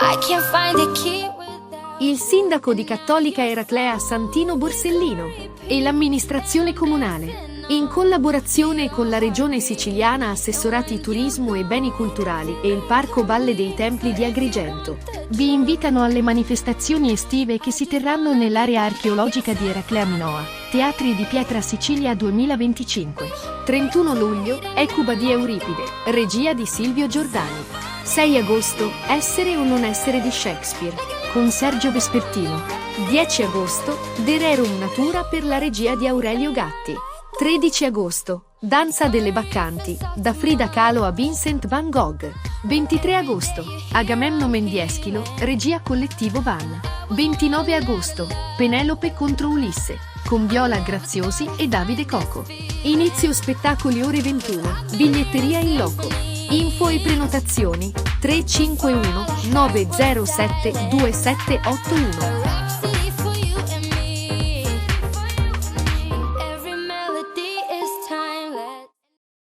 I can't find the key. Il sindaco di Cattolica Eraclea Santino Borsellino e l'amministrazione comunale, in collaborazione con la Regione Siciliana, Assessorati Turismo e Beni Culturali e il Parco Valle dei Templi di Agrigento, vi invitano alle manifestazioni estive che si terranno nell'area archeologica di Eraclea Minoa, Teatri di Pietra Sicilia 2025. 31 luglio, Ecuba di Euripide, regia di Silvio Giordani. 6 agosto, Essere o non essere di Shakespeare, con Sergio Vespertino. 10 agosto, De Rerum Natura per la regia di Aurelio Gatti. 13 agosto, Danza delle Baccanti, da Frida Kahlo a Vincent van Gogh. 23 agosto, Agamemnone di Eschilo, regia Collettivo Van. 29 agosto, Penelope contro Ulisse, con Viola Graziosi e Davide Coco. Inizio spettacoli ore 21, biglietteria in loco. Info e prenotazioni 351 907 2781.